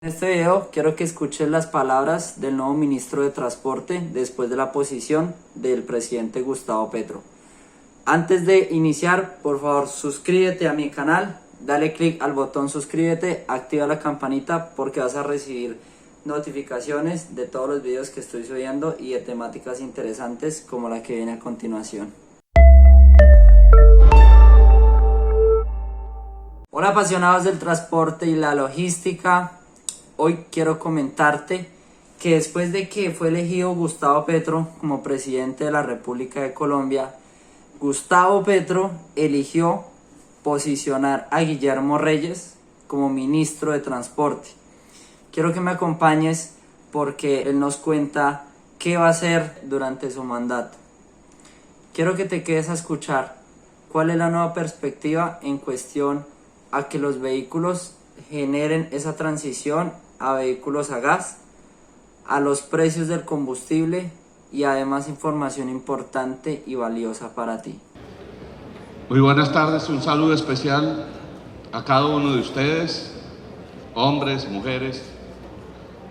En este video quiero que escuches las palabras del nuevo ministro de Transporte después de la posición del presidente Gustavo Petro. Antes de iniciar, por favor suscríbete a mi canal, dale click al botón suscríbete, activa la campanita porque vas a recibir notificaciones de todos los videos que estoy subiendo y de temáticas interesantes como la que viene a continuación. Hola apasionados del transporte y la logística. Hoy quiero comentarte que después de que fue elegido Gustavo Petro como presidente de la República de Colombia, Gustavo Petro eligió posicionar a Guillermo Reyes como ministro de Transporte. Quiero que me acompañes porque él nos cuenta qué va a hacer durante su mandato. Quiero que te quedes a escuchar cuál es la nueva perspectiva en cuestión a que los vehículos generen esa transición a vehículos a gas, a los precios del combustible y además información importante y valiosa para ti. Muy buenas tardes, un saludo especial a cada uno de ustedes, hombres, mujeres,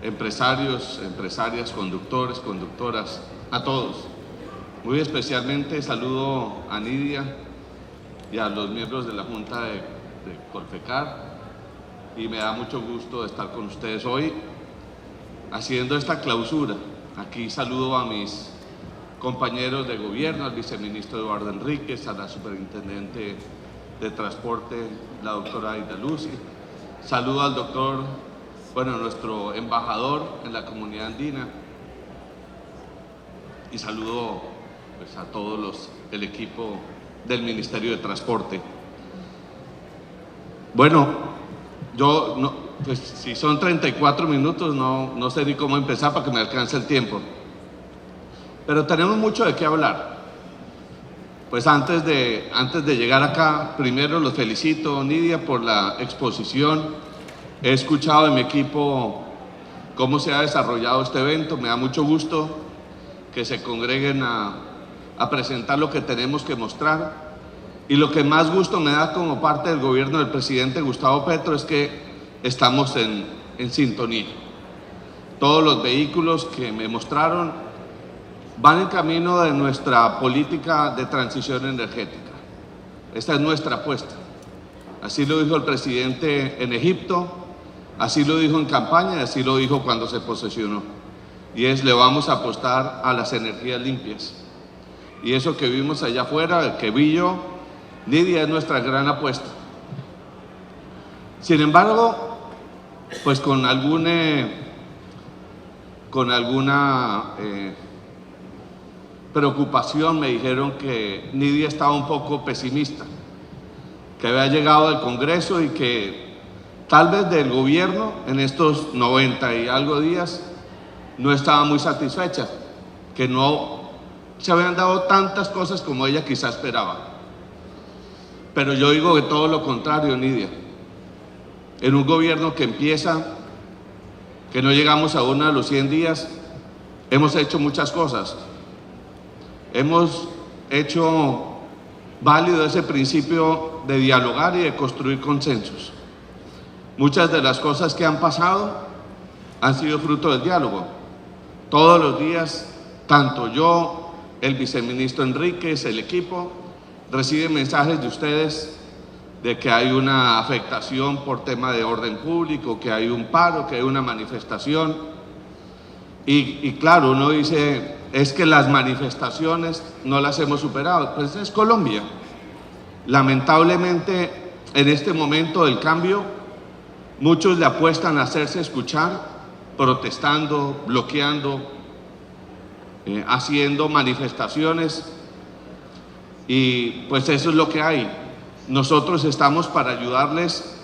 empresarios, empresarias, conductores, conductoras, a todos. Muy especialmente saludo a Nidia y a los miembros de la Junta de Colfecar. Y me da mucho gusto estar con ustedes hoy haciendo esta clausura. Aquí saludo a mis compañeros de gobierno, al viceministro Eduardo Enríquez, a la superintendente de transporte, la doctora Aida Lucy. Saludo al doctor, nuestro embajador en la comunidad andina. Y saludo a todos el equipo del Ministerio de Transporte. Si son 34 minutos, no sé ni cómo empezar para que me alcance el tiempo. Pero tenemos mucho de qué hablar. Pues antes de llegar acá, primero los felicito, Nidia, por la exposición. He escuchado de mi equipo cómo se ha desarrollado este evento. Me da mucho gusto que se congreguen a presentar lo que tenemos que mostrar. Y lo que más gusto me da como parte del gobierno del presidente Gustavo Petro es que estamos en sintonía. Todos los vehículos que me mostraron van en camino de nuestra política de transición energética. Esta es nuestra apuesta. Así lo dijo el presidente en Egipto, así lo dijo en campaña y así lo dijo cuando se posesionó. Y le vamos a apostar a las energías limpias. Y eso que vimos allá afuera, que vi yo, Nidia, es nuestra gran apuesta. Sin embargo, pues con alguna preocupación me dijeron que Nidia estaba un poco pesimista, que había llegado al Congreso y que tal vez del gobierno en estos 90 y algo días no estaba muy satisfecha, que no se habían dado tantas cosas como ella quizá esperaba. Pero yo digo que todo lo contrario, Nidia. En un gobierno que empieza, que no llegamos aún a los 100 días, hemos hecho muchas cosas. Hemos hecho válido ese principio de dialogar y de construir consensos. Muchas de las cosas que han pasado han sido fruto del diálogo. Todos los días, tanto yo, el viceministro Enríquez, el equipo, reciben mensajes de ustedes de que hay una afectación por tema de orden público, que hay un paro, que hay una manifestación. Y claro, uno dice, es que las manifestaciones no las hemos superado. Pues es Colombia. Lamentablemente, en este momento del cambio, muchos le apuestan a hacerse escuchar, protestando, bloqueando, haciendo manifestaciones. Y pues eso es lo que hay. Nosotros estamos para ayudarles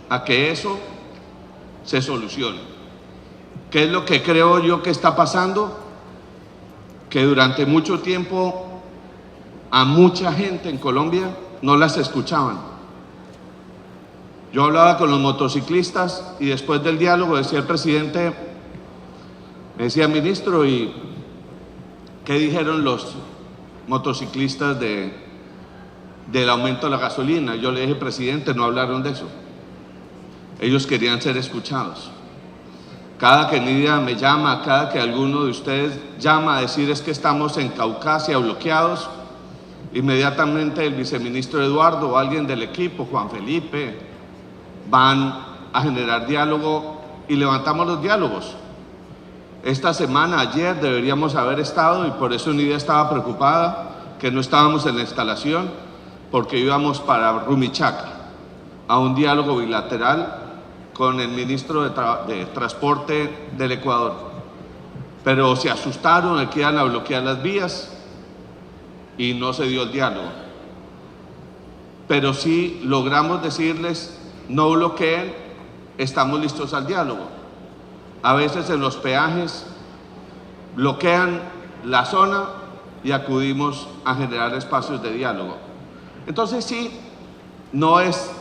a que eso se solucione. ¿Qué es lo que creo yo que está pasando? Que durante mucho tiempo a mucha gente en Colombia no las escuchaban. Yo hablaba con los motociclistas y después del diálogo decía el presidente, me decía, ministro, ¿y qué dijeron los motociclistas del aumento de la gasolina? Yo le dije, presidente, no hablaron de eso. Ellos querían ser escuchados. Cada que Nidia me llama, cada que alguno de ustedes llama a decir es que estamos en Caucasia bloqueados, inmediatamente el viceministro Eduardo o alguien del equipo, Juan Felipe, van a generar diálogo y levantamos los diálogos. Esta semana, ayer, deberíamos haber estado, y por eso Nidia estaba preocupada que no estábamos en la instalación, porque íbamos para Rumichaca a un diálogo bilateral con el ministro de Transporte del Ecuador. Pero se asustaron, que iban a bloquear las vías y no se dio el diálogo. Pero sí logramos decirles, no bloqueen, estamos listos al diálogo. A veces en los peajes bloquean la zona y acudimos a generar espacios de diálogo. Entonces sí, no es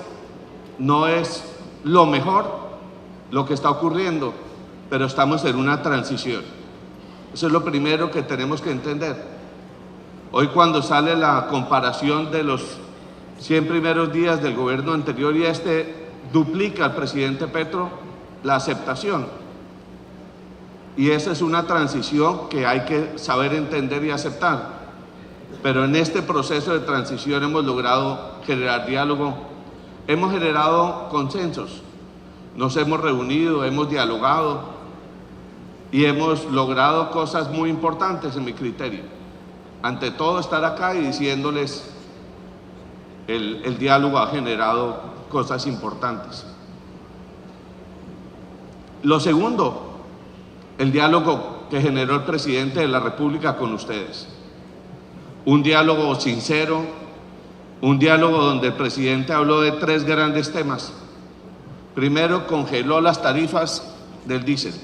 lo mejor lo que está ocurriendo, pero estamos en una transición. Eso es lo primero que tenemos que entender. Hoy, cuando sale la comparación de los 100 primeros días del gobierno anterior y duplica al presidente Petro la aceptación. Y esa es una transición que hay que saber entender y aceptar. Pero en este proceso de transición hemos logrado generar diálogo, hemos generado consensos, nos hemos reunido, hemos dialogado y hemos logrado cosas muy importantes en mi criterio. Ante todo, estar acá y diciéndoles, el diálogo ha generado cosas importantes. Lo segundo, el diálogo que generó el presidente de la República con ustedes. Un diálogo sincero, un diálogo donde el presidente habló de 3 grandes temas. Primero, congeló las tarifas del diésel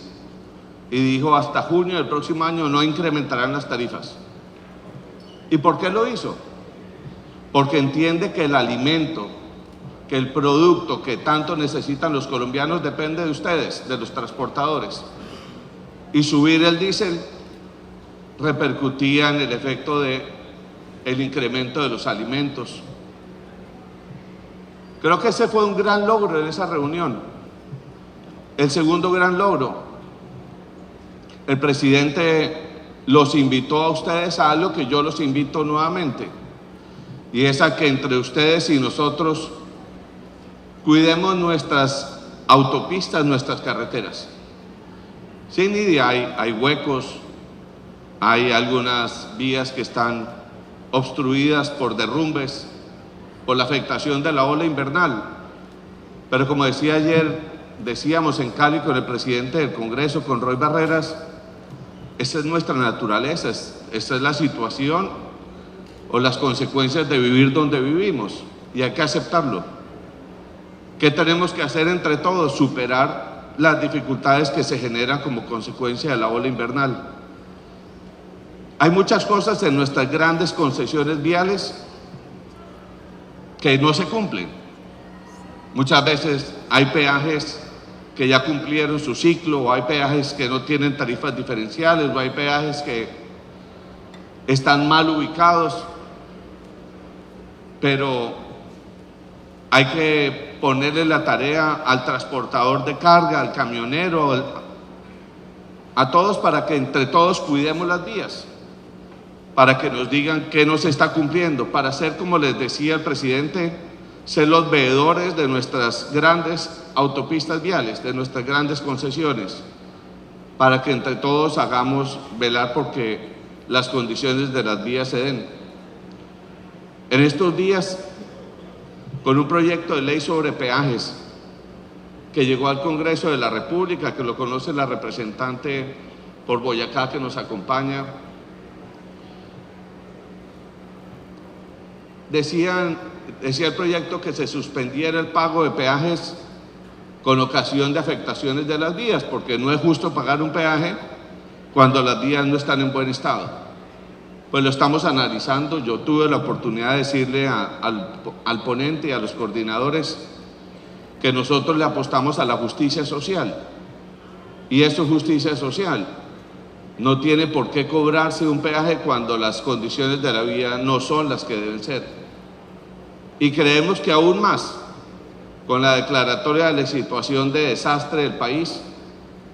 y dijo hasta junio del próximo año no incrementarán las tarifas. ¿Y por qué lo hizo? Porque entiende que el alimento, que el producto que tanto necesitan los colombianos depende de ustedes, de los transportadores. Y subir el diésel repercutía en el efecto de el incremento de los alimentos. Creo que ese fue un gran logro en esa reunión. El segundo gran logro, el presidente los invitó a ustedes a algo que yo los invito nuevamente, y es a que entre ustedes y nosotros cuidemos nuestras autopistas, nuestras carreteras. Sí, Nidia, hay huecos, hay algunas vías que están obstruidas por derrumbes, por la afectación de la ola invernal. Pero como decíamos en Cali con el presidente del Congreso, con Roy Barreras, esa es nuestra naturaleza, esa es la situación o las consecuencias de vivir donde vivimos, y hay que aceptarlo. ¿Qué tenemos que hacer entre todos? Superar las dificultades que se generan como consecuencia de la ola invernal. Hay muchas cosas en nuestras grandes concesiones viales que no se cumplen. Muchas veces hay peajes que ya cumplieron su ciclo, o hay peajes que no tienen tarifas diferenciales, o hay peajes que están mal ubicados, pero hay que ponerle la tarea al transportador de carga, al camionero, a todos, para que entre todos cuidemos las vías, para que nos digan qué no se está cumpliendo, para ser, como les decía el presidente, ser los veedores de nuestras grandes autopistas viales, de nuestras grandes concesiones, para que entre todos hagamos velar porque las condiciones de las vías se den. En estos días, con un proyecto de ley sobre peajes que llegó al Congreso de la República, que lo conoce la representante por Boyacá que nos acompaña, decía el proyecto que se suspendiera el pago de peajes con ocasión de afectaciones de las vías, porque no es justo pagar un peaje cuando las vías no están en buen estado. Pues lo estamos analizando. Yo tuve la oportunidad de decirle al ponente y a los coordinadores que nosotros le apostamos a la justicia social, y eso es justicia social. No tiene por qué cobrarse un peaje cuando las condiciones de la vía no son las que deben ser. Y creemos que aún más, con la declaratoria de la situación de desastre del país,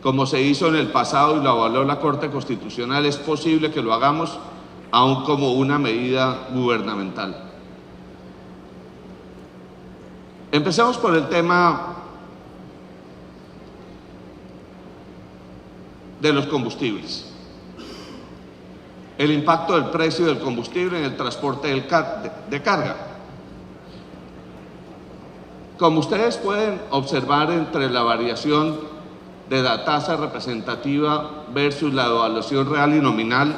como se hizo en el pasado y lo avaló la Corte Constitucional, es posible que lo hagamos aún como una medida gubernamental. Empecemos por el tema de los combustibles. El impacto del precio del combustible en el transporte de carga. Como ustedes pueden observar, entre la variación de la tasa representativa versus la evaluación real y nominal,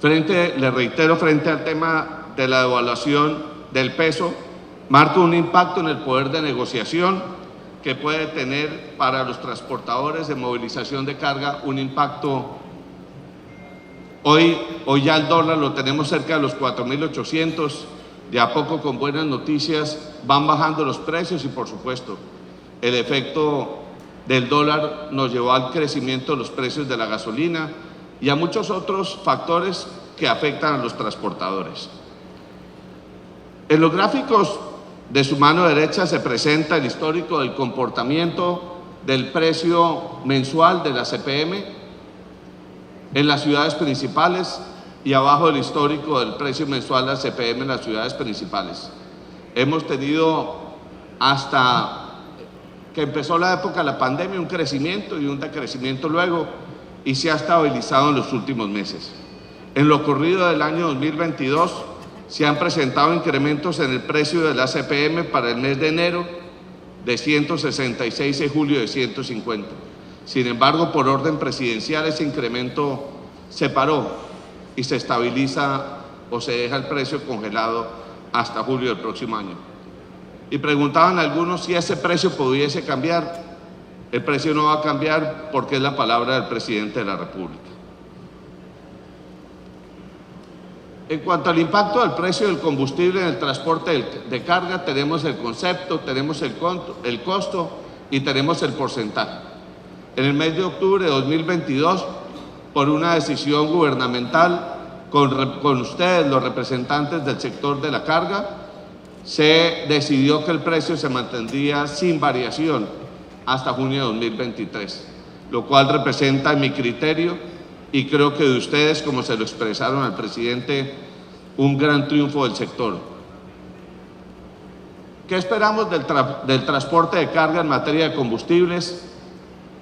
les reitero, frente al tema de la devaluación del peso, marca un impacto en el poder de negociación que puede tener para los transportadores de movilización de carga un impacto. Hoy ya el dólar lo tenemos cerca de los 4.800, de a poco, con buenas noticias, van bajando los precios y, por supuesto, el efecto del dólar nos llevó al crecimiento de los precios de la gasolina y a muchos otros factores que afectan a los transportadores. En los gráficos de su mano derecha se presenta el histórico del comportamiento del precio mensual de la CPM en las ciudades principales y abajo el histórico del precio mensual de la CPM en las ciudades principales. Hemos tenido, hasta que empezó la época de la pandemia, un crecimiento y un decrecimiento luego, y se ha estabilizado en los últimos meses. En lo corrido del año 2022 se han presentado incrementos en el precio de la CPM para el mes de enero de 166 y julio de 150. Sin embargo, por orden presidencial, ese incremento se paró y se estabiliza o se deja el precio congelado hasta julio del próximo año. Y preguntaban algunos si ese precio pudiese cambiar. El precio no va a cambiar porque es la palabra del presidente de la República. En cuanto al impacto del precio del combustible en el transporte de carga, tenemos el concepto, tenemos el costo y tenemos el porcentaje. En el mes de octubre de 2022, por una decisión gubernamental, con ustedes, los representantes del sector de la carga, se decidió que el precio se mantendría sin variación hasta junio de 2023, lo cual representa, en mi criterio, y creo que de ustedes, como se lo expresaron al presidente, un gran triunfo del sector. ¿Qué esperamos del transporte de carga en materia de combustibles?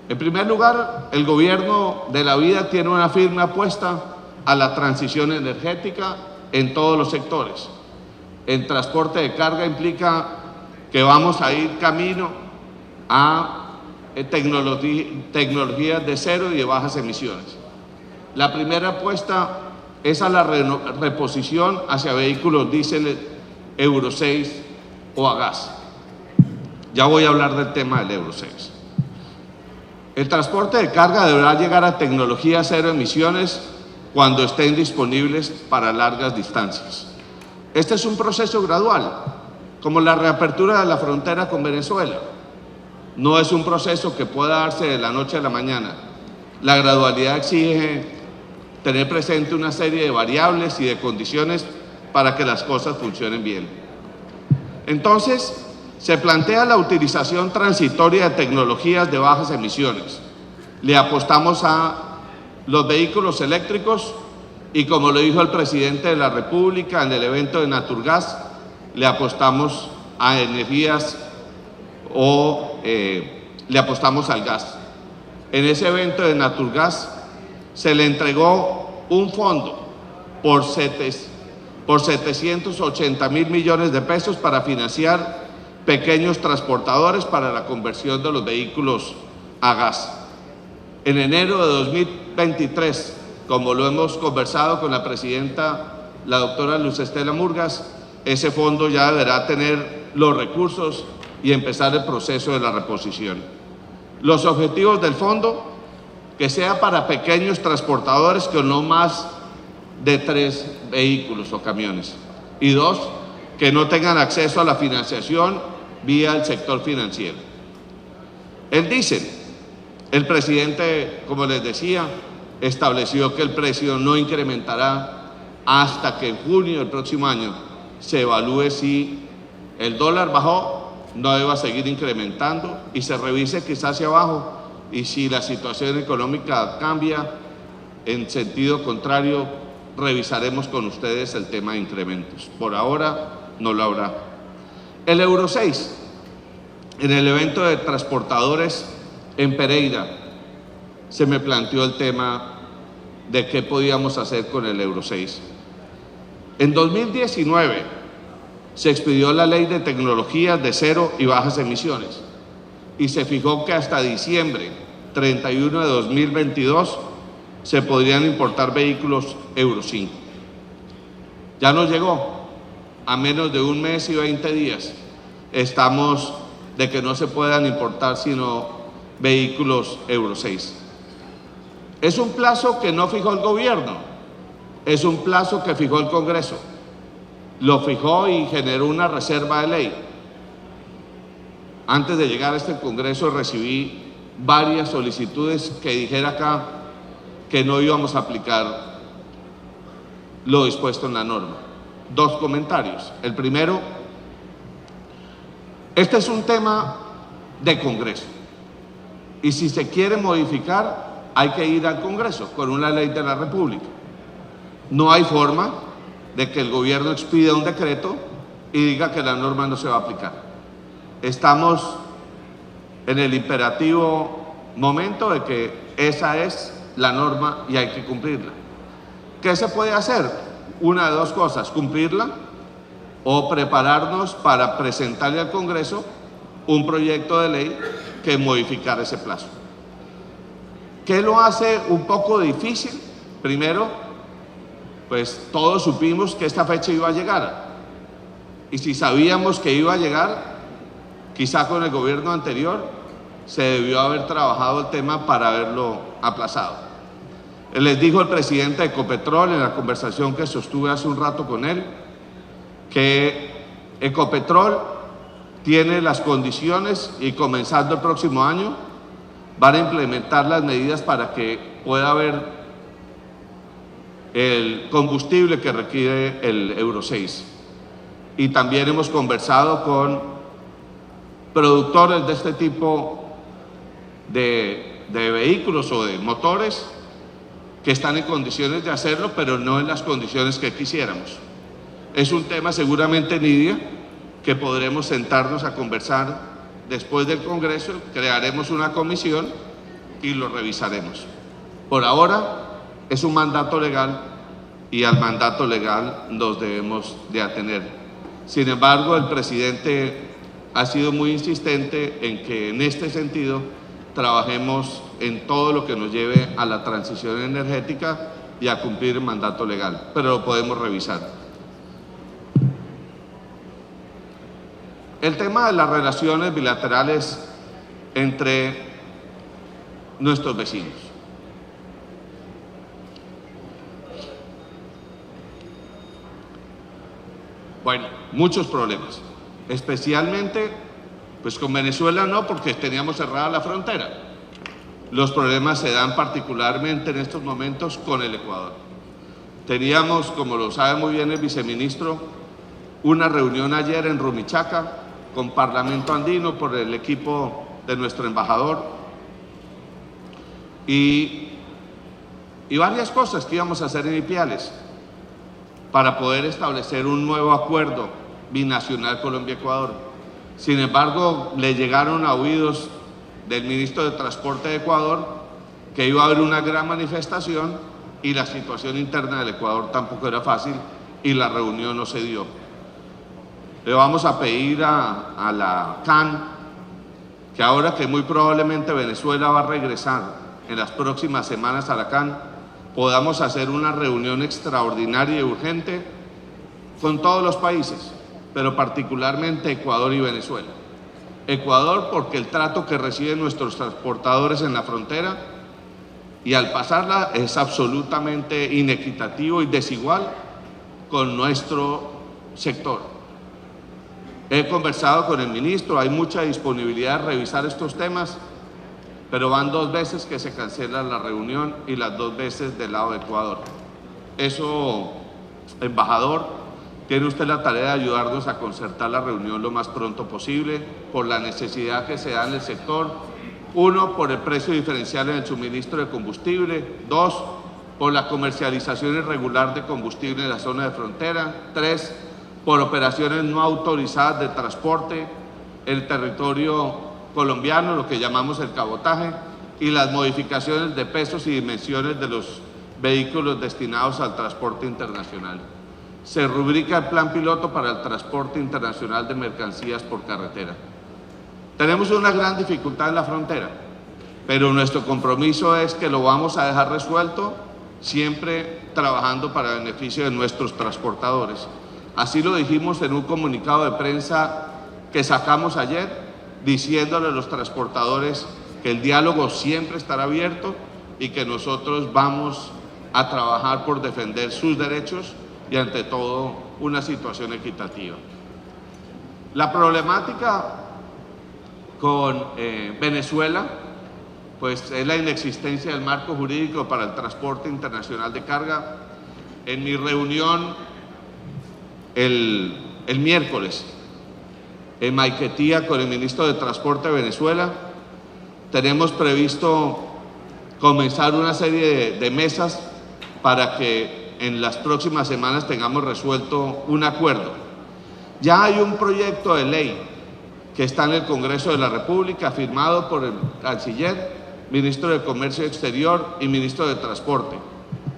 En primer lugar, el gobierno de la vida tiene una firme apuesta a la transición energética en todos los sectores. En transporte de carga implica que vamos a ir camino a tecnologías de cero y de bajas emisiones. La primera apuesta es a la reposición hacia vehículos diésel Euro 6 o a gas. Ya voy a hablar del tema del Euro 6. El transporte de carga deberá llegar a tecnologías cero emisiones cuando estén disponibles para largas distancias. Este es un proceso gradual, como la reapertura de la frontera con Venezuela. No es un proceso que pueda darse de la noche a la mañana. La gradualidad exige tener presente una serie de variables y de condiciones para que las cosas funcionen bien. Entonces, se plantea la utilización transitoria de tecnologías de bajas emisiones. Le apostamos a los vehículos eléctricos y, como lo dijo el presidente de la República en el evento de Naturgas, le apostamos a energías le apostamos al gas. En ese evento de Naturgas se le entregó un fondo por 780.000 millones de pesos para financiar pequeños transportadores para la conversión de los vehículos a gas. En enero de 2023, como lo hemos conversado con la presidenta, la doctora Luz Estela Murgas, ese fondo ya deberá tener los recursos y empezar el proceso de la reposición. Los objetivos del fondo: que sea para pequeños transportadores con no más de 3 vehículos o camiones. Y 2, que no tengan acceso a la financiación vía el sector financiero. El diésel, el presidente, como les decía, estableció que el precio no incrementará hasta que en junio del próximo año se evalúe si el dólar bajó, no deba seguir incrementando y se revise quizás hacia abajo, y si la situación económica cambia en sentido contrario, revisaremos con ustedes el tema de incrementos. Por ahora no lo habrá. El Euro 6, en el evento de transportadores en Pereira, se me planteó el tema de qué podíamos hacer con el Euro 6. En 2019 se expidió la Ley de Tecnologías de Cero y Bajas Emisiones y se fijó que hasta diciembre 31 de 2022 se podrían importar vehículos Euro 5. Ya nos llegó, a menos de un mes y 20 días, estamos de que no se puedan importar sino vehículos Euro 6. Es un plazo que no fijó el gobierno, es un plazo que fijó el Congreso. Lo fijó y generó una reserva de ley. Antes de llegar a este Congreso recibí varias solicitudes que dijera acá que no íbamos a aplicar lo dispuesto en la norma. Dos comentarios. El primero, este es un tema de Congreso y si se quiere modificar hay que ir al Congreso con una ley de la República. No hay forma de que el gobierno expida un decreto y diga que la norma no se va a aplicar. Estamos en el imperativo momento de que esa es la norma y hay que cumplirla. ¿Qué se puede hacer? Una de dos cosas, cumplirla o prepararnos para presentarle al Congreso un proyecto de ley que modificara ese plazo. ¿Qué lo hace un poco difícil? Primero, pues todos supimos que esta fecha iba a llegar. Y si sabíamos que iba a llegar, quizá con el gobierno anterior se debió haber trabajado el tema para haberlo aplazado. Les dijo el presidente de Ecopetrol en la conversación que sostuve hace un rato con él, que Ecopetrol tiene las condiciones y comenzando el próximo año van a implementar las medidas para que pueda haber el combustible que requiere el Euro 6. Y también hemos conversado con productores de este tipo de vehículos o de motores que están en condiciones de hacerlo, pero no en las condiciones que quisiéramos. Es un tema seguramente, Nidia, que podremos sentarnos a conversar después del Congreso, crearemos una comisión y lo revisaremos. Por ahora es un mandato legal y al mandato legal nos debemos de atener. Sin embargo, el presidente ha sido muy insistente en que en este sentido trabajemos en todo lo que nos lleve a la transición energética y a cumplir el mandato legal, pero lo podemos revisar. El tema de las relaciones bilaterales entre nuestros vecinos. Bueno, muchos problemas, especialmente pues con Venezuela no, porque teníamos cerrada la frontera. Los problemas se dan particularmente en estos momentos con el Ecuador. Teníamos, como lo sabe muy bien el viceministro, una reunión ayer en Rumichaca con Parlamento Andino por el equipo de nuestro embajador y varias cosas que íbamos a hacer en Ipiales para poder establecer un nuevo acuerdo binacional Colombia-Ecuador. Sin embargo, le llegaron a oídos del ministro de Transporte de Ecuador que iba a haber una gran manifestación y la situación interna del Ecuador tampoco era fácil y la reunión no se dio. Le vamos a pedir a la CAN que ahora que muy probablemente Venezuela va a regresar en las próximas semanas a la CAN, podamos hacer una reunión extraordinaria y urgente con todos los países, pero particularmente Ecuador y Venezuela. Ecuador porque el trato que reciben nuestros transportadores en la frontera y al pasarla es absolutamente inequitativo y desigual con nuestro sector. He conversado con el ministro, hay mucha disponibilidad de revisar estos temas, pero van 2 veces que se cancela la reunión y las 2 veces del lado de Ecuador. Eso, embajador, Tiene usted la tarea de ayudarnos a concertar la reunión lo más pronto posible por la necesidad que se da en el sector. 1, por el precio diferencial en el suministro de combustible. 2, por la comercialización irregular de combustible en la zona de frontera. 3, por operaciones no autorizadas de transporte en el territorio colombiano, lo que llamamos el cabotaje, y las modificaciones de pesos y dimensiones de los vehículos destinados al transporte internacional. Se rubrica el plan piloto para el transporte internacional de mercancías por carretera. Tenemos una gran dificultad en la frontera, pero nuestro compromiso es que lo vamos a dejar resuelto, siempre trabajando para el beneficio de nuestros transportadores. Así lo dijimos en un comunicado de prensa que sacamos ayer, diciéndole a los transportadores que el diálogo siempre estará abierto y que nosotros vamos a trabajar por defender sus derechos y ante todo una situación equitativa. La problemática con Venezuela pues es la inexistencia del marco jurídico para el transporte internacional de carga. En mi reunión el miércoles en Maiquetía con el ministro de Transporte de Venezuela, tenemos previsto comenzar una serie de mesas para que en las próximas semanas tengamos resuelto un acuerdo. Ya hay un proyecto de ley que está en el Congreso de la República, firmado por el canciller, ministro de Comercio Exterior y ministro de Transporte.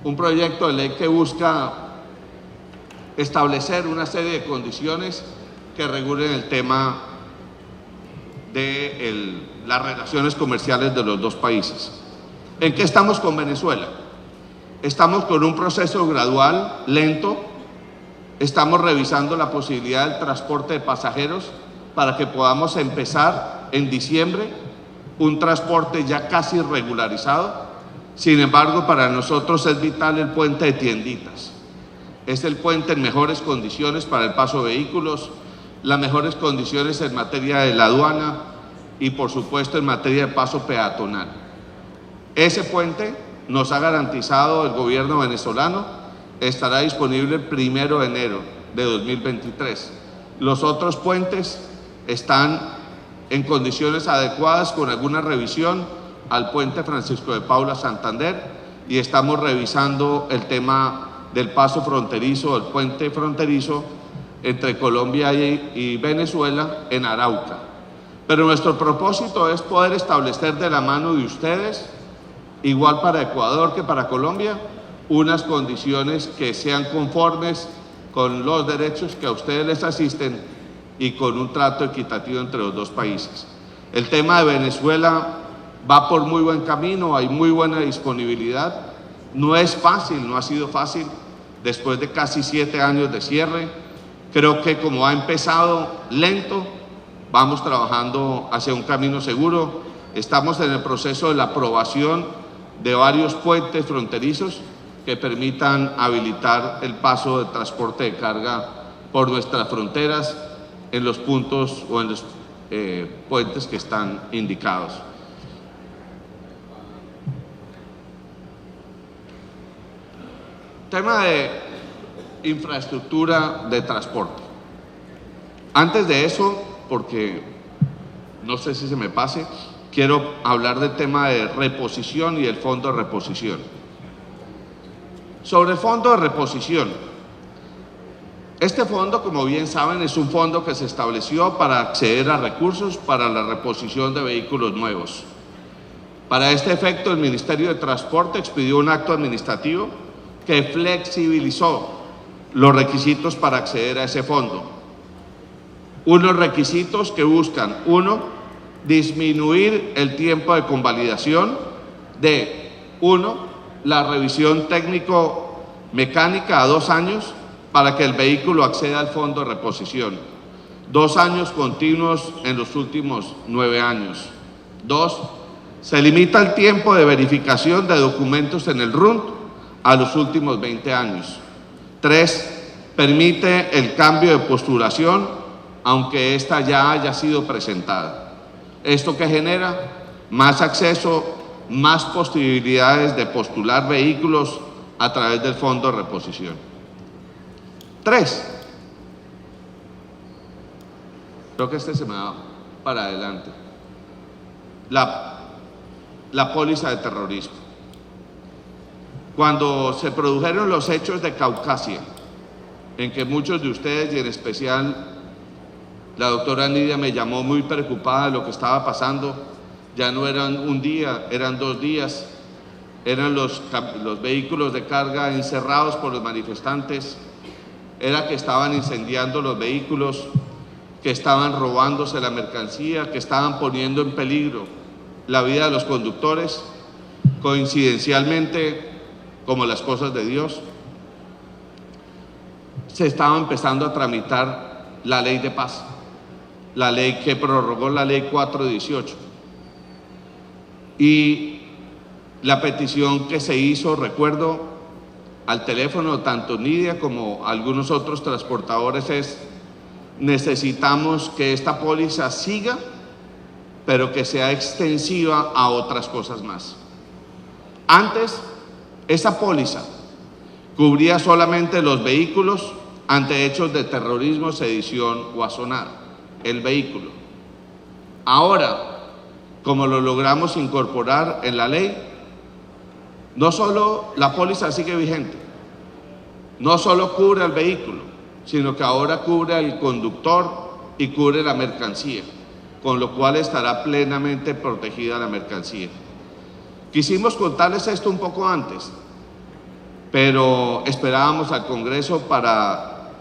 Un proyecto de ley que busca establecer una serie de condiciones que regulen el tema de las relaciones comerciales de los dos países. ¿En qué estamos con Venezuela? Estamos con un proceso gradual, lento. Estamos revisando la posibilidad del transporte de pasajeros para que podamos empezar en diciembre un transporte ya casi regularizado. Sin embargo, para nosotros es vital el puente de Tienditas. Es el puente en mejores condiciones para el paso de vehículos, las mejores condiciones en materia de la aduana y, por supuesto, en materia de paso peatonal. Ese puente nos ha garantizado el gobierno venezolano, estará disponible el 1 de enero de 2023. Los otros puentes están en condiciones adecuadas con alguna revisión al puente Francisco de Paula Santander y estamos revisando el tema del paso fronterizo, el puente fronterizo entre Colombia y Venezuela en Arauca. Pero nuestro propósito es poder establecer de la mano de ustedes, igual para Ecuador que para Colombia, unas condiciones que sean conformes con los derechos que a ustedes les asisten y con un trato equitativo entre los dos países. El tema de Venezuela va por muy buen camino, hay muy buena disponibilidad. No es fácil, no ha sido fácil después de casi 7 años de cierre. Creo que como ha empezado lento, vamos trabajando hacia un camino seguro. Estamos en el proceso de la aprobación de varios puentes fronterizos que permitan habilitar el paso de transporte de carga por nuestras fronteras en los puntos o en los puentes que están indicados. Tema de infraestructura de transporte. Antes de eso, porque no sé si se me pase, quiero hablar del tema de reposición y el fondo de reposición. Sobre el fondo de reposición, este fondo, como bien saben, es un fondo que se estableció para acceder a recursos para la reposición de vehículos nuevos. Para este efecto, el Ministerio de Transporte expidió un acto administrativo que flexibilizó los requisitos para acceder a ese fondo. Unos requisitos que buscan, 1, disminuir el tiempo de convalidación de 1, la revisión técnico-mecánica a 2 años para que el vehículo acceda al fondo de reposición. 2 años continuos en los últimos 9 años. 2, se limita el tiempo de verificación de documentos en el RUNT a los últimos 20 años. 3, permite el cambio de postulación, aunque ésta ya haya sido presentada. ¿Esto qué genera? Más acceso, más posibilidades de postular vehículos a través del fondo de reposición. 3, Creo que este se me va para adelante. La póliza de terrorismo. Cuando se produjeron los hechos de Caucasia, en que muchos de ustedes, y en especial la doctora Nidia, me llamó muy preocupada de lo que estaba pasando, ya no eran un día, eran 2 días, eran los vehículos de carga encerrados por los manifestantes, era que estaban incendiando los vehículos, que estaban robándose la mercancía, que estaban poniendo en peligro la vida de los conductores. Coincidencialmente, como las cosas de Dios, se estaba empezando a tramitar la ley de paz, la ley que prorrogó la ley 418. Y la petición que se hizo, recuerdo, al teléfono, tanto Nidia como algunos otros transportadores, es: necesitamos que esta póliza siga, pero que sea extensiva a otras cosas más. Antes, esa póliza cubría solamente los vehículos ante hechos de terrorismo, sedición o asonada, el vehículo. Ahora, como lo logramos incorporar en la ley, no solo la póliza sigue vigente, no solo cubre al vehículo, sino que ahora cubre al conductor y cubre la mercancía, con lo cual estará plenamente protegida la mercancía. Quisimos contarles esto un poco antes, pero esperábamos al Congreso para,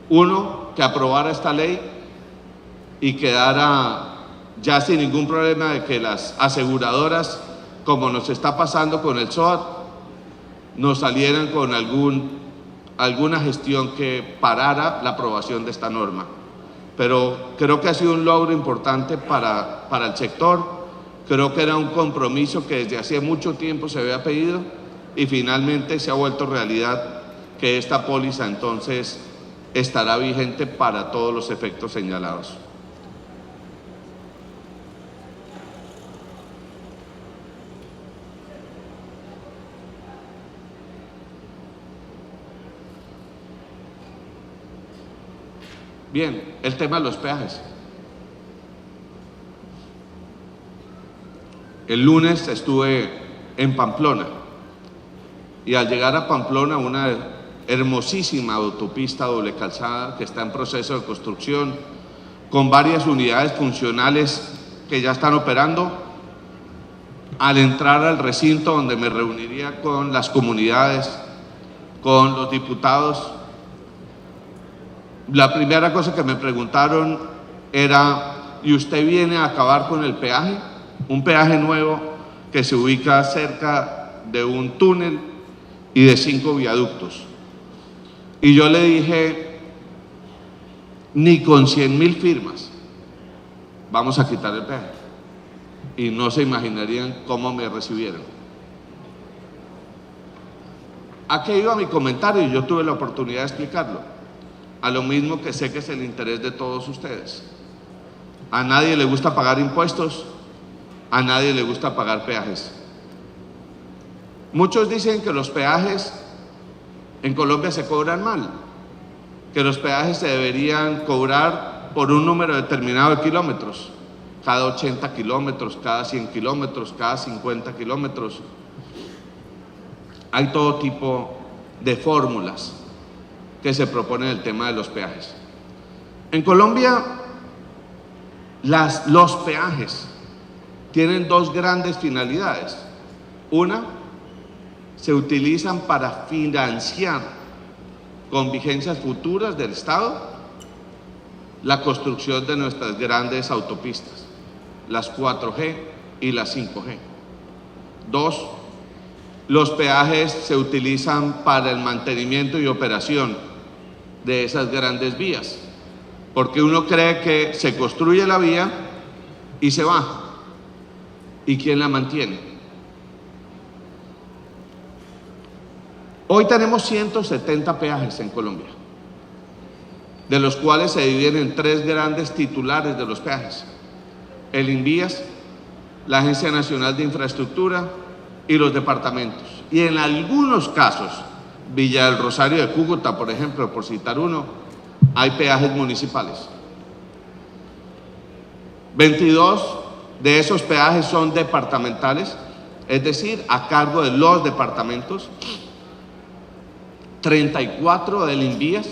uno, que aprobara esta ley y quedara ya sin ningún problema de que las aseguradoras, como nos está pasando con el SOAT, nos salieran con alguna gestión que parara la aprobación de esta norma. Pero creo que ha sido un logro importante para el sector. Creo que era un compromiso que desde hacía mucho tiempo se había pedido y finalmente se ha vuelto realidad, que esta póliza entonces estará vigente para todos los efectos señalados. Bien, el tema de los peajes. El lunes estuve en Pamplona y al llegar a Pamplona, una hermosísima autopista doble calzada que está en proceso de construcción, con varias unidades funcionales que ya están operando. Al entrar al recinto donde me reuniría con las comunidades, con los diputados, la primera cosa que me preguntaron era: ¿y usted viene a acabar con el peaje? Un peaje nuevo que se ubica cerca de un túnel y de 5 viaductos. Y yo le dije: ni con 100.000 firmas vamos a quitar el peaje. Y no se imaginarían cómo me recibieron. ¿A qué iba mi comentario? Y yo tuve la oportunidad de explicarlo. A lo mismo que sé que es el interés de todos ustedes. A nadie le gusta pagar impuestos, a nadie le gusta pagar peajes. Muchos dicen que los peajes en Colombia se cobran mal, que los peajes se deberían cobrar por un número determinado de kilómetros, cada 80 kilómetros, cada 100 kilómetros, cada 50 kilómetros. Hay todo tipo de fórmulas que se proponen en el tema de los peajes. En Colombia, los peajes tienen 2 grandes finalidades. Una, se utilizan para financiar con vigencias futuras del Estado la construcción de nuestras grandes autopistas, las 4G y las 5G. 2, los peajes se utilizan para el mantenimiento y operación de esas grandes vías, porque uno cree que se construye la vía y se va. ¿Y quién la mantiene? Hoy tenemos 170 peajes en Colombia, de los cuales se dividen en 3 grandes titulares de los peajes: el INVÍAS, la Agencia Nacional de Infraestructura y los departamentos. Y en algunos casos, Villa del Rosario de Cúcuta, por ejemplo, por citar uno, hay peajes municipales. 22 de esos peajes son departamentales, es decir, a cargo de los departamentos. 34 del Invías,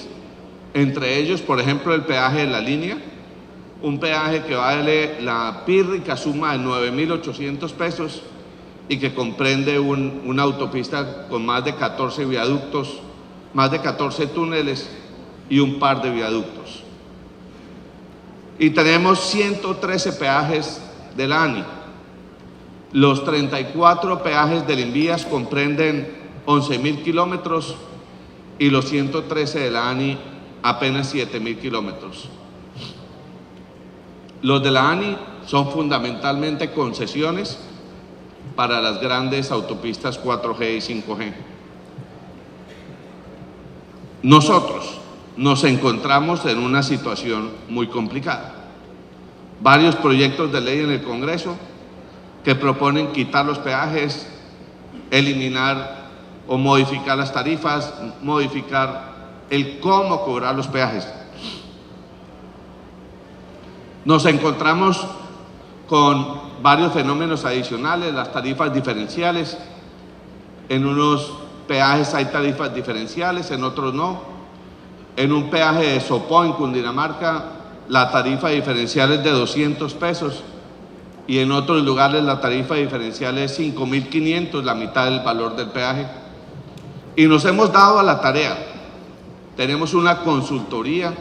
entre ellos, por ejemplo, el peaje de la línea, un peaje que vale la pírrica suma de 9.800 pesos y que comprende una autopista con más de 14 viaductos, más de 14 túneles y un par de viaductos. Y tenemos 113 peajes de la ANI. Los 34 peajes del Invías comprenden 11.000 kilómetros y los 113 de la ANI apenas 7.000 kilómetros. Los de la ANI son fundamentalmente concesiones para las grandes autopistas 4G y 5G. Nosotros nos encontramos en una situación muy complicada. Varios proyectos de ley en el Congreso que proponen quitar los peajes, eliminar o modificar las tarifas, modificar el cómo cobrar los peajes. Nos encontramos con varios fenómenos adicionales, las tarifas diferenciales. En unos peajes hay tarifas diferenciales, en otros no. En un peaje de Sopó, en Cundinamarca, la tarifa diferencial es de 200 pesos y en otros lugares la tarifa diferencial es 5.500, la mitad del valor del peaje. Y nos hemos dado a la tarea. Tenemos una consultoría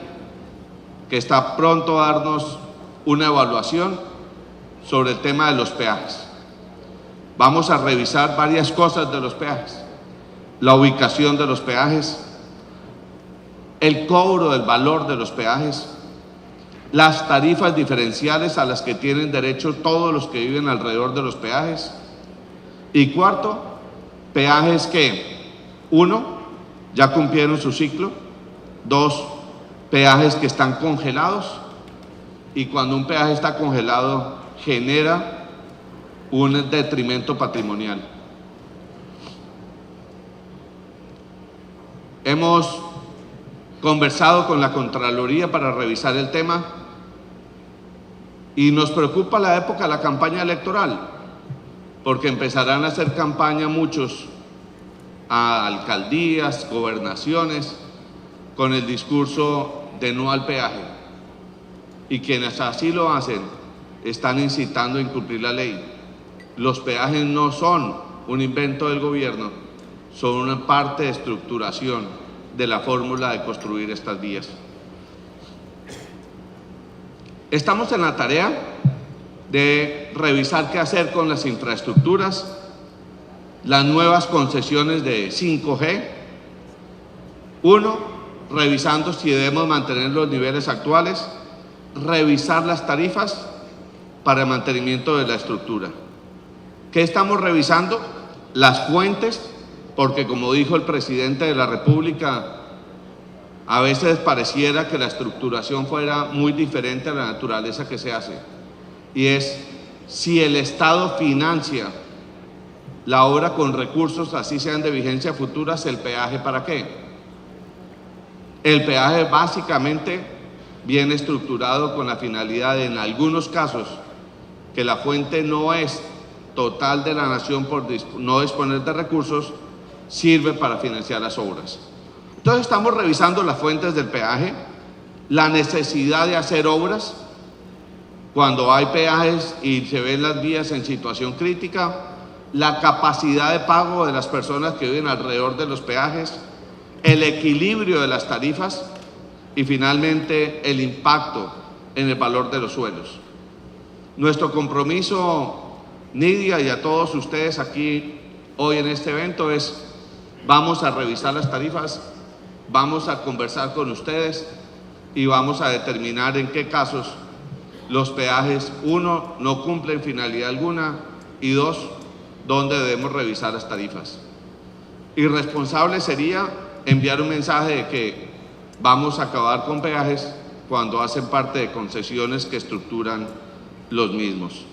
que está pronto a darnos una evaluación sobre el tema de los peajes. Vamos a revisar varias cosas de los peajes, la ubicación de los peajes, el cobro del valor de los peajes, las tarifas diferenciales a las que tienen derecho todos los que viven alrededor de los peajes. Y cuarto, peajes que, 1, ya cumplieron su ciclo, 2, peajes que están congelados, y cuando un peaje está congelado genera un detrimento patrimonial. Hemos conversado con la Contraloría para revisar el tema y nos preocupa la época de la campaña electoral, porque empezarán a hacer campaña muchos a alcaldías, gobernaciones, con el discurso de no al peaje. Y quienes así lo hacen están incitando a incumplir la ley. Los peajes no son un invento del gobierno, son una parte de estructuración de la fórmula de construir estas vías. Estamos en la tarea de revisar qué hacer con las infraestructuras, las nuevas concesiones de 5G. 1, revisando si debemos mantener los niveles actuales, revisar las tarifas para el mantenimiento de la estructura. ¿Qué estamos revisando? Las fuentes, porque como dijo el presidente de la República, a veces pareciera que la estructuración fuera muy diferente a la naturaleza que se hace. Y es, si el Estado financia la obra con recursos, así sean de vigencia futura, ¿el peaje para qué? El peaje básicamente viene estructurado con la finalidad de, en algunos casos, que la fuente no es total de la nación por no disponer de recursos, sirve para financiar las obras. Entonces estamos revisando las fuentes del peaje, la necesidad de hacer obras cuando hay peajes y se ven las vías en situación crítica, la capacidad de pago de las personas que viven alrededor de los peajes, el equilibrio de las tarifas y finalmente el impacto en el valor de los suelos. Nuestro compromiso, Nidia, y a todos ustedes aquí hoy en este evento es: vamos a revisar las tarifas, vamos a conversar con ustedes y vamos a determinar en qué casos los peajes, 1, no cumplen finalidad alguna y 2, dónde debemos revisar las tarifas. Irresponsable sería enviar un mensaje de que vamos a acabar con peajes cuando hacen parte de concesiones que estructuran los mismos.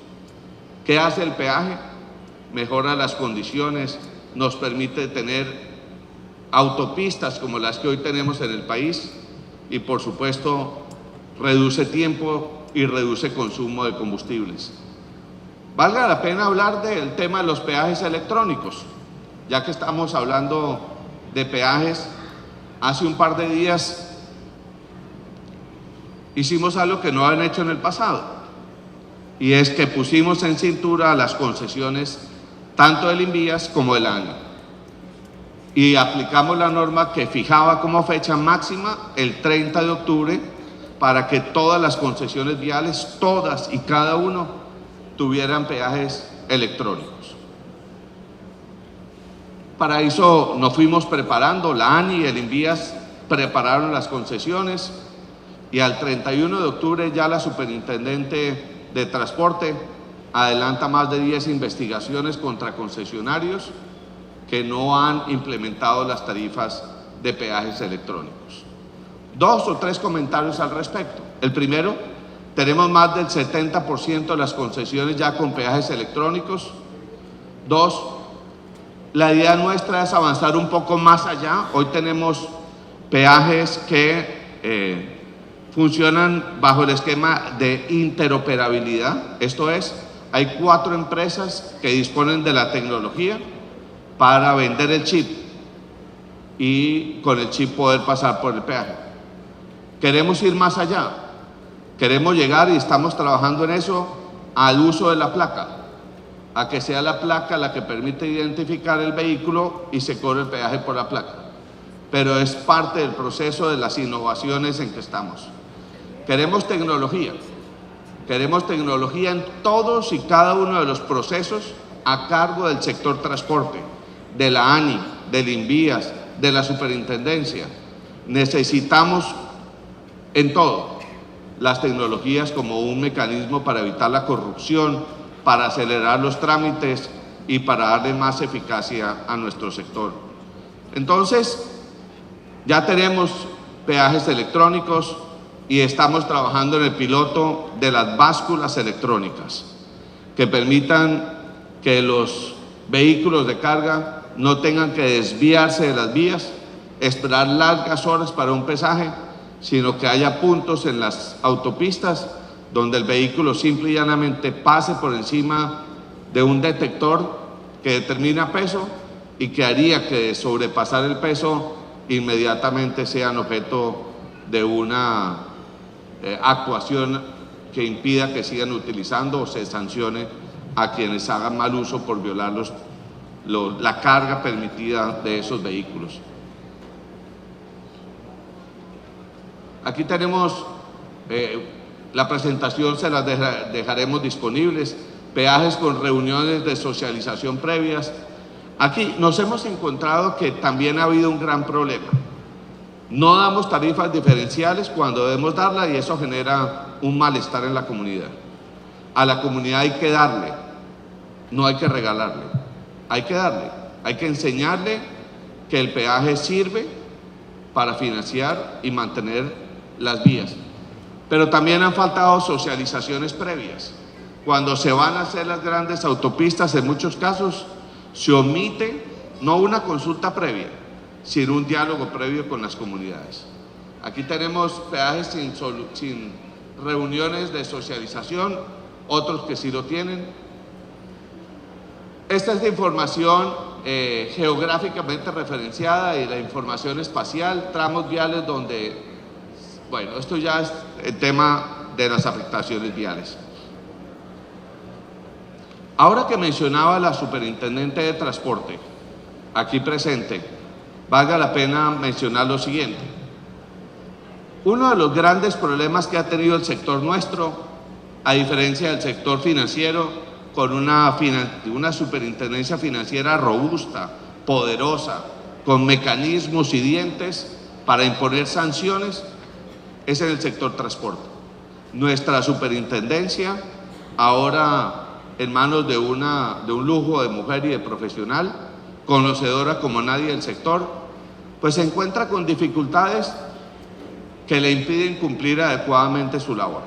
¿Qué hace el peaje? Mejora las condiciones, nos permite tener autopistas como las que hoy tenemos en el país y, por supuesto, reduce tiempo y reduce consumo de combustibles. Valga la pena hablar del tema de los peajes electrónicos, ya que estamos hablando de peajes. Hace un par de días hicimos algo que no habían hecho en el pasado, y es que pusimos en cintura a las concesiones tanto del Invías como del ANI, y aplicamos la norma que fijaba como fecha máxima el 30 de octubre para que todas las concesiones viales, todas y cada uno, tuvieran peajes electrónicos. Para eso nos fuimos preparando, la ANI y el Invías prepararon las concesiones, y al 31 de octubre ya la Superintendente de Transporte adelanta más de 10 investigaciones contra concesionarios que no han implementado las tarifas de peajes electrónicos. 2 o 3 comentarios al respecto. El primero, tenemos más del 70% de las concesiones ya con peajes electrónicos. 2, la idea nuestra es avanzar un poco más allá. Hoy tenemos peajes que funcionan bajo el esquema de interoperabilidad. Esto es, hay 4 empresas que disponen de la tecnología para vender el chip y con el chip poder pasar por el peaje. Queremos ir más allá, queremos llegar, y estamos trabajando en eso, al uso de la placa, a que sea la placa la que permite identificar el vehículo y se cobre el peaje por la placa. Pero es parte del proceso de las innovaciones en que estamos. Queremos tecnología en todos y cada uno de los procesos a cargo del sector transporte, de la ANI, del Invías, de la Superintendencia. Necesitamos en todo las tecnologías como un mecanismo para evitar la corrupción, para acelerar los trámites y para darle más eficacia a nuestro sector. Entonces, ya tenemos peajes electrónicos y estamos trabajando en el piloto de las básculas electrónicas que permitan que los vehículos de carga no tengan que desviarse de las vías, esperar largas horas para un peaje, sino que haya puntos en las autopistas donde el vehículo simple y llanamente pase por encima de un detector que determina peso y que haría que de sobrepasar el peso inmediatamente sean objeto de una actuación que impida que sigan utilizando o se sancione a quienes hagan mal uso por violar la carga permitida de esos vehículos. Aquí tenemos la presentación, se las dejaremos disponibles, peajes con reuniones de socialización previas. Aquí nos hemos encontrado que también ha habido un gran problema. No damos tarifas diferenciales cuando debemos darla, y eso genera un malestar en la comunidad. A la comunidad hay que darle, no hay que regalarle, hay que darle, hay que enseñarle que el peaje sirve para financiar y mantener las vías. Pero también han faltado socializaciones previas. Cuando se van a hacer las grandes autopistas, en muchos casos se omite no una consulta previa, sino un diálogo previo con las comunidades. Aquí tenemos peajes sin reuniones de socialización, otros que sí lo tienen. Esta es la información geográficamente referenciada y la información espacial, tramos viales donde, bueno, esto ya es el tema de las afectaciones viales. Ahora que mencionaba la Superintendente de Transporte, aquí presente, valga la pena mencionar lo siguiente. Uno de los grandes problemas que ha tenido el sector nuestro, a diferencia del sector financiero, con una superintendencia financiera robusta, poderosa, con mecanismos y dientes para imponer sanciones, es en el sector transporte. Nuestra superintendencia, ahora en manos de un lujo de mujer y de profesional, conocedora como nadie del sector, pues se encuentra con dificultades que le impiden cumplir adecuadamente su labor.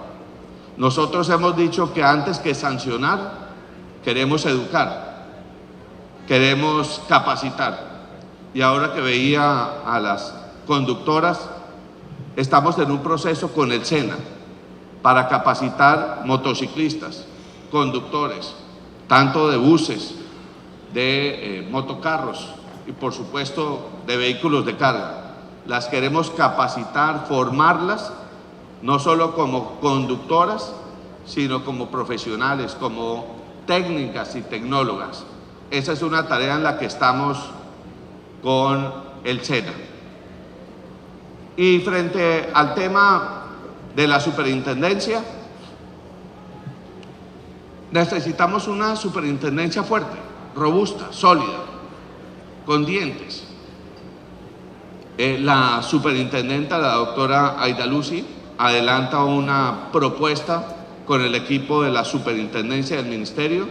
Nosotros hemos dicho que antes que sancionar, queremos educar, queremos capacitar. Y ahora que veía a las conductoras, estamos en un proceso con el SENA para capacitar motociclistas, conductores, tanto de buses, de motocarros y por supuesto de vehículos de carga. Las queremos capacitar, formarlas, no solo como conductoras, sino como profesionales, como técnicas y tecnólogas. Esa es una tarea en la que estamos con el SENA. Y frente al tema de la superintendencia, necesitamos una superintendencia fuerte, robusta, sólida, con dientes. La superintendenta, la doctora Aida Lucy, adelanta una propuesta con el equipo de la superintendencia del ministerio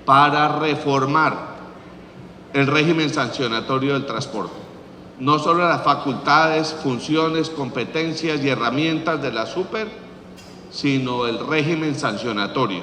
para reformar el régimen sancionatorio del transporte. No solo las facultades, funciones, competencias y herramientas de la super, sino el régimen sancionatorio.